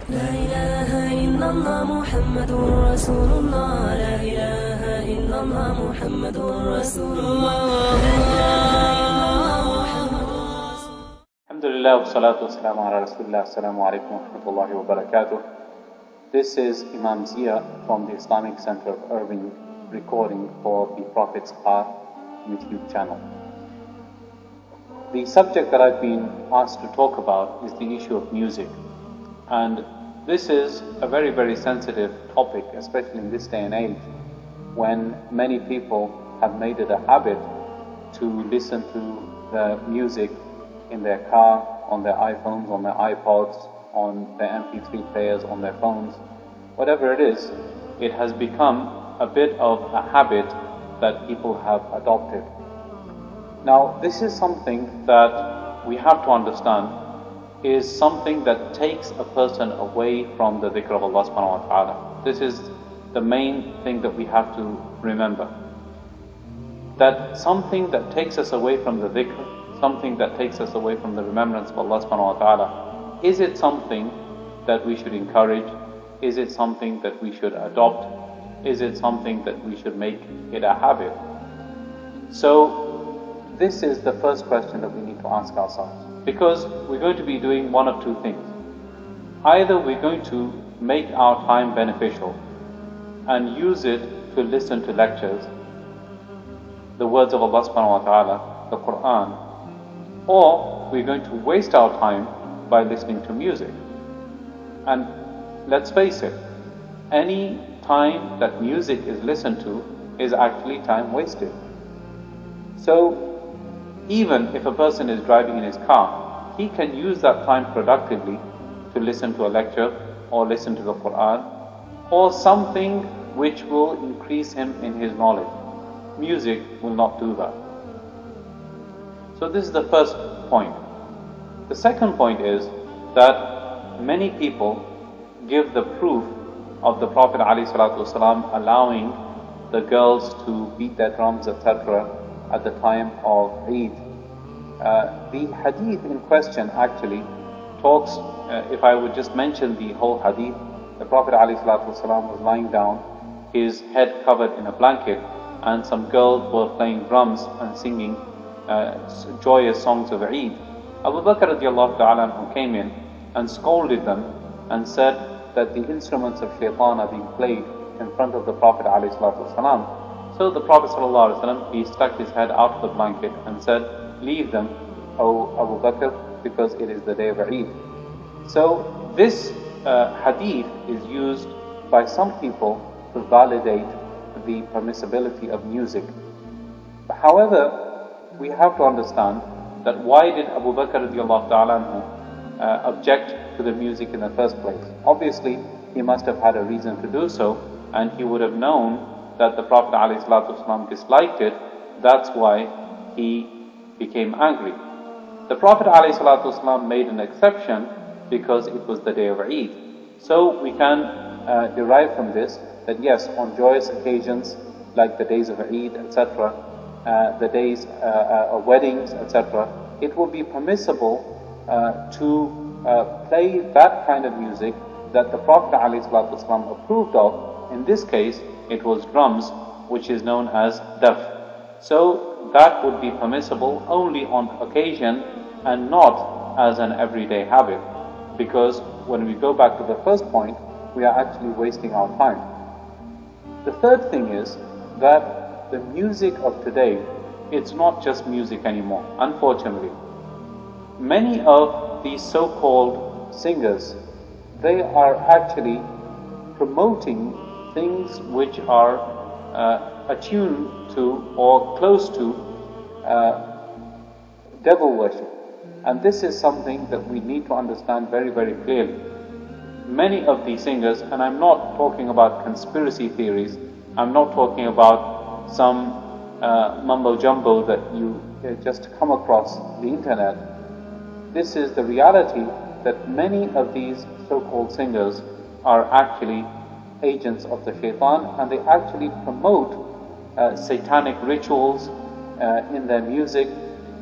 لا إله إلا الله محمد رسول الله لا إله إلا الله محمد رسول الله Alhamdulillah wa salatu wassalamu ala rasulillah. Assalamu alaikum wa rahmatullahi wa barakatuh. This is Imam Zia from the Islamic Center of Irving recording for the Prophet's Path YouTube channel. The subject that I've been asked to talk about is the issue of music. And this is a very, very sensitive topic, especially in this day and age, when many people have made it a habit to listen to the music in their car, on their iPhones, on their iPods, on their MP3 players, on their phones. Whatever it is, it has become a bit of a habit that people have adopted. Now, this is something that we have to understand is something that takes a person away from the dhikr of Allah subhanahu wa ta'ala. This is the main thing that we have to remember. That something that takes us away from the dhikr, something that takes us away from the remembrance of Allah subhanahu wa ta'ala, is it something that we should encourage? Is it something that we should adopt? Is it something that we should make it a habit? So, this is the first question that we need to ask ourselves. Because we're going to be doing one of two things. Either we're going to make our time beneficial and use it to listen to lectures, the words of Allah subhanahu wa ta'ala, the Quran, or we're going to waste our time by listening to music. And let's face it, any time that music is listened to is actually time wasted. So, even if a person is driving in his car, he can use that time productively to listen to a lecture or listen to the Quran or something which will increase him in his knowledge. Music will not do that. So this is the first point. The second point is that many people give the proof of the Prophet ﷺ allowing the girls to beat their drums, etc. at the time of Eid. The hadith in question actually talks, if I would just mention the whole hadith, the Prophet ﷺ was lying down, his head covered in a blanket, and some girls were playing drums and singing joyous songs of Eid. Abu Bakr radiallahu ta'ala anhu came in and scolded them and said that the instruments of shaitan are being played in front of the Prophet ﷺ. So the Prophet ﷺ, he stuck his head out of the blanket and said, "Leave them, O Abu Bakr, because it is the day of Eid." So this hadith is used by some people to validate the permissibility of music. However, we have to understand that why did Abu Bakr radiallahu ta'ala object to the music in the first place? Obviously, he must have had a reason to do so, and he would have known that the Prophet ﷺ disliked it. That's why he became angry. The Prophet ﷺ made an exception because it was the day of Eid. So we can derive from this that yes, on joyous occasions like the days of Eid, etc., the days of weddings, etc., it will be permissible to play that kind of music that the Prophet ﷺ approved of. In this case, it was drums, which is known as daf. So that would be permissible only on occasion and not as an everyday habit. Because when we go back to the first point, we are actually wasting our time. The third thing is that the music of today, it's not just music anymore, unfortunately. Many of these so-called singers, they are actually promoting things which are attuned to or close to devil worship. And this is something that we need to understand very, very clearly. Many of these singers, and I'm not talking about conspiracy theories, I'm not talking about some mumbo jumbo that you just come across the internet. This is the reality that many of these so-called singers are actually agents of the shaitan, and they actually promote satanic rituals in their music.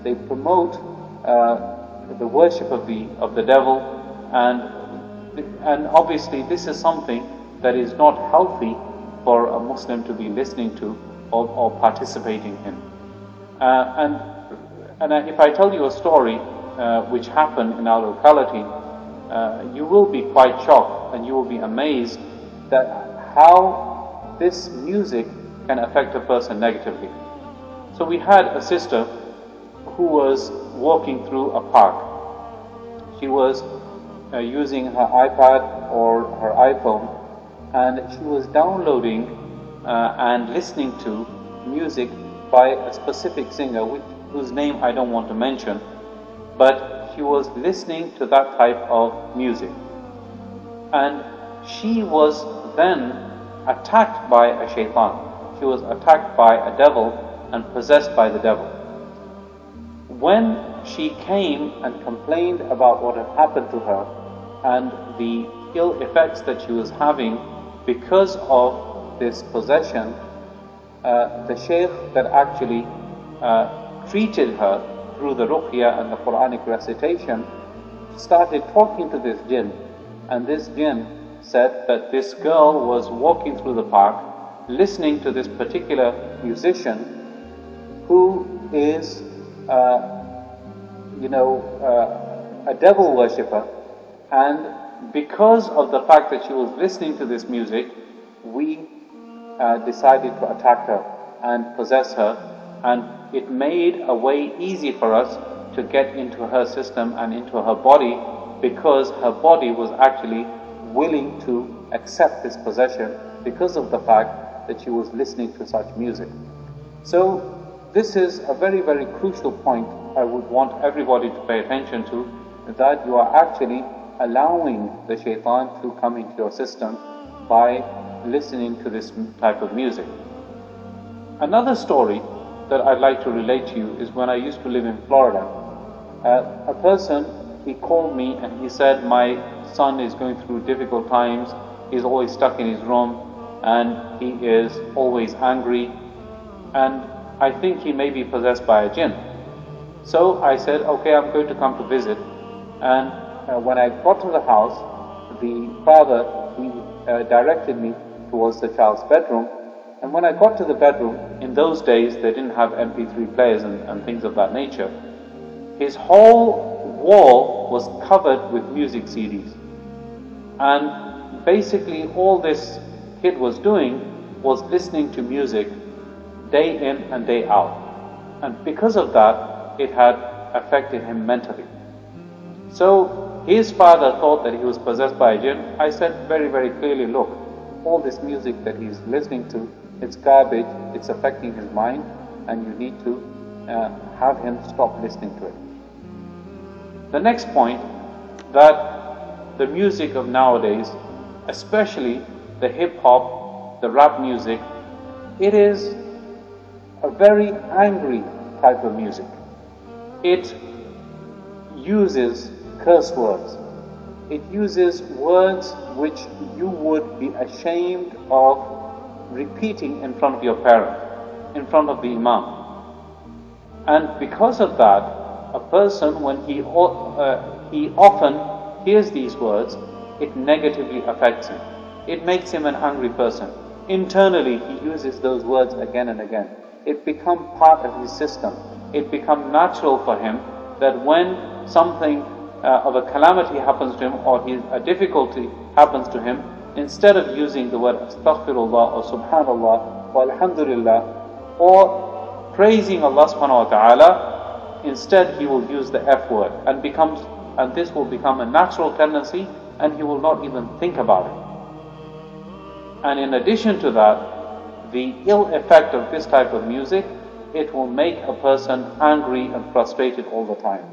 They promote the worship of the devil, and And obviously this is something that is not healthy for a Muslim to be listening to or participating in. And if I tell you a story which happened in our locality, you will be quite shocked and you will be amazed that how this music can affect a person negatively. So we had a sister who was walking through a park. She was using her iPad or her iPhone, and she was downloading and listening to music by a specific singer whose name I don't want to mention, but she was listening to that type of music. And she was then attacked by a shaitan. She was attacked by a devil and possessed by the devil. When she came and complained about what had happened to her and the ill effects that she was having because of this possession, the Shaykh that actually treated her through the ruqya and the Quranic recitation started talking to this jinn, and this jinn said that this girl was walking through the park listening to this particular musician who is a devil worshipper, and because of the fact that she was listening to this music, we decided to attack her and possess her, and it made a way easy for us to get into her system and into her body, because her body was actually willing to accept this possession because of the fact that she was listening to such music. So this is a very, very crucial point I would want everybody to pay attention to, that you are actually allowing the shaitan to come into your system by listening to this type of music. Another story that I'd like to relate to you is when I used to live in Florida. A person, he called me and he said, my son is going through difficult times, he's always stuck in his room and he is always angry, and I think he may be possessed by a jinn. So I said, okay, I'm going to come to visit. And when I got to the house, the father, he directed me towards the child's bedroom. And when I got to the bedroom, in those days they didn't have MP3 players and things of that nature. His whole wall was covered with music CDs. And basically all this kid was doing was listening to music day in and day out. And because of that, it had affected him mentally. So his father thought that he was possessed by a jinn. I said very, very clearly, look, all this music that he's listening to, it's garbage, it's affecting his mind, and you need to have him stop listening to it. The next point, that the music of nowadays, especially the hip-hop, the rap music, it is a very angry type of music. It uses curse words. It uses words which you would be ashamed of repeating in front of your parent, in front of the imam. And because of that, a person, when he often hears these words, it negatively affects him. It makes him an angry person. Internally, he uses those words again and again. It becomes part of his system. It becomes natural for him that when something of a calamity happens to him, or a difficulty happens to him, instead of using the word astaghfirullah or subhanallah or alhamdulillah or praising Allah subhanahu wa ta'ala, instead he will use the F word, and this will become a natural tendency, and he will not even think about it. And in addition to that, the ill effect of this type of music, it will make a person angry and frustrated all the time.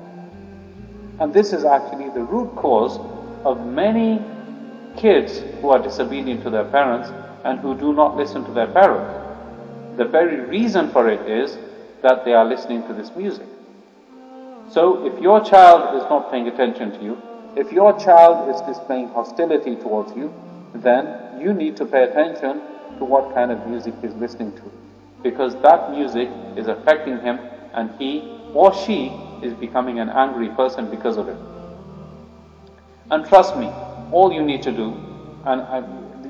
And this is actually the root cause of many kids who are disobedient to their parents and who do not listen to their parents. The very reason for it is that they are listening to this music. So if your child is not paying attention to you, if your child is displaying hostility towards you, then you need to pay attention to what kind of music he's listening to, because that music is affecting him, and he or she is becoming an angry person because of it. And trust me, all you need to do, and I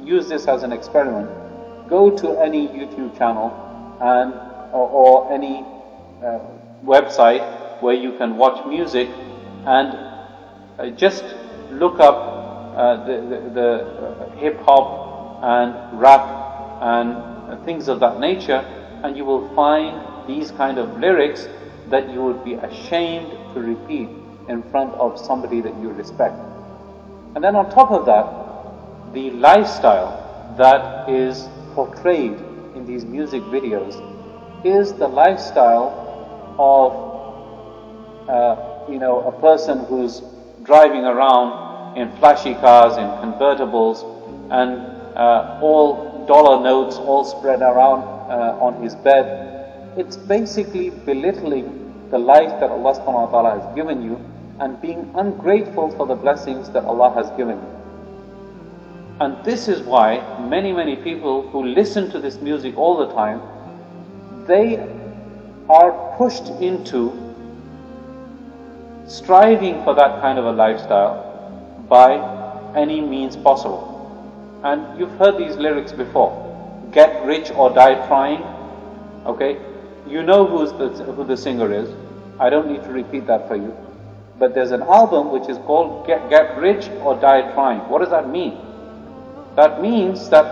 use this as an experiment, go to any YouTube channel and or any website where you can watch music, and just look up the hip hop and rap and things of that nature, and you will find these kind of lyrics that you would be ashamed to repeat in front of somebody that you respect. And then on top of that, the lifestyle that is portrayed in these music videos is the lifestyle of a person who's driving around in flashy cars, in convertibles, and all dollar notes all spread around on his bed. It's basically belittling the life that Allah subhanahu wa ta'ala has given you and being ungrateful for the blessings that Allah has given you. And this is why many people who listen to this music all the time, they are pushed into striving for that kind of a lifestyle by any means possible. And you've heard these lyrics before: get rich or die trying. Okay, you know who the singer is. I don't need to repeat that for you. But there's an album which is called Get Rich or Die Trying. What does that mean? That means that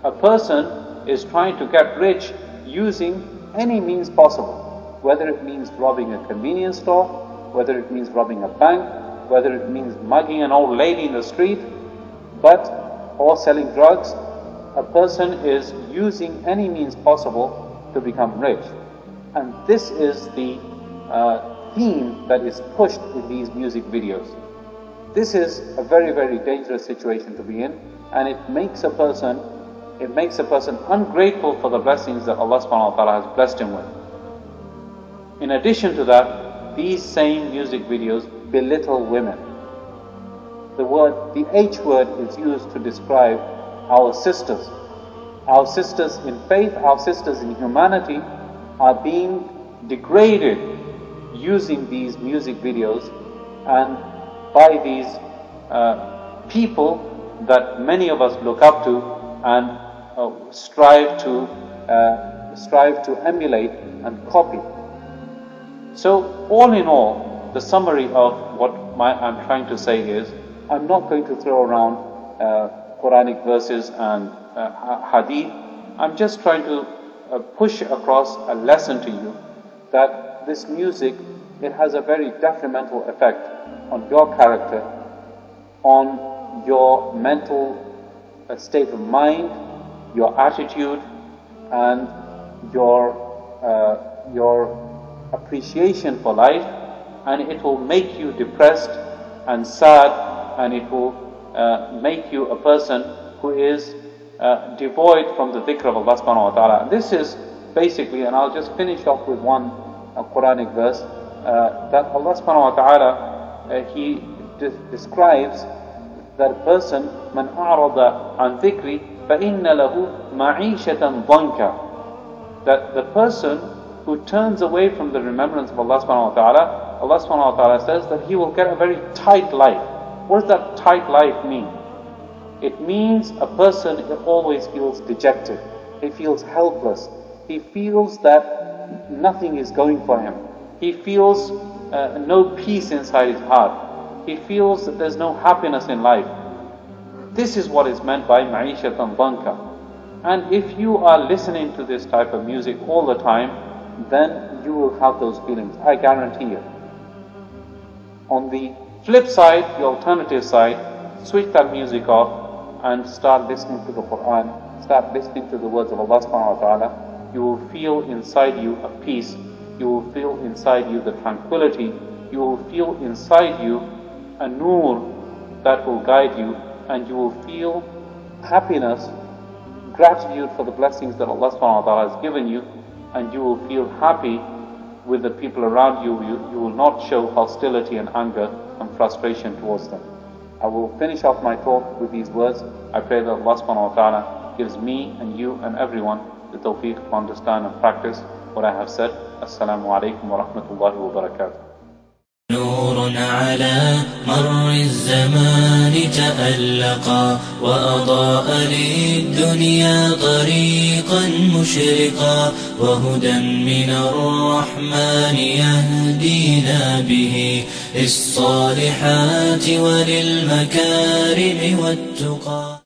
a person is trying to get rich using any means possible, whether it means robbing a convenience store, whether it means robbing a bank, whether it means mugging an old lady in the street, or selling drugs. A person is using any means possible to become rich. And this is the theme that is pushed in these music videos. This is a very dangerous situation to be in, and it makes a person ungrateful for the blessings that Allah subhanahu wa ta'ala has blessed him with. In addition to that, these same music videos belittle women. The H word is used to describe our sisters. Our sisters in faith, our sisters in humanity are being degraded using these music videos and by these people that many of us look up to and strive to emulate and copy. So all in all, the summary of what I'm trying to say is, I'm not going to throw around Quranic verses and hadith. I'm just trying to push across a lesson to you that this music, it has a very detrimental effect on your character, on your mental state of mind, your attitude, and your appreciation for life, and it will make you depressed and sad, and it will make you a person who is devoid from the dhikr of Allah subhanahu wa ta'ala. And this is basically, and I'll just finish off with one Quranic verse, that Allah subhanahu wa ta'ala, He describes that a person, man a'rada an dhikri fa inna lahu ma'ishatan dhanka, that the person who turns away from the remembrance of Allah subhanahu wa ta'ala, Allah subhanahu wa ta'ala says that he will get a very tight life. What does that tight life mean? It means a person always feels dejected. He feels helpless. He feels that nothing is going for him. He feels no peace inside his heart. He feels that there's no happiness in life. This is what is meant by ma'ishatan dhanka. And if you are listening to this type of music all the time, then you will have those feelings, I guarantee you. On the flip side, the alternative side, switch that music off and start listening to the Quran, start listening to the words of Allah subhanahu wa ta'ala. You will feel inside you a peace, you will feel inside you the tranquility, you will feel inside you a nur that will guide you, and you will feel happiness, gratitude for the blessings that Allah subhanahu wa ta'ala has given you, and you will feel happy with the people around you. You will not show hostility and anger and frustration towards them. I will finish off my talk with these words. I pray that Allah subhanahu wa ta'ala gives me and you and everyone the tawfiq to understand and practice what I have said. Assalamu alaikum wa rahmatullahi wa barakatuh. نور على مر الزمان تألقا وأضاء للدنيا طريقا مشرقا وهدى من الرحمن يهدينا به للصالحات وللمكارم والتقى.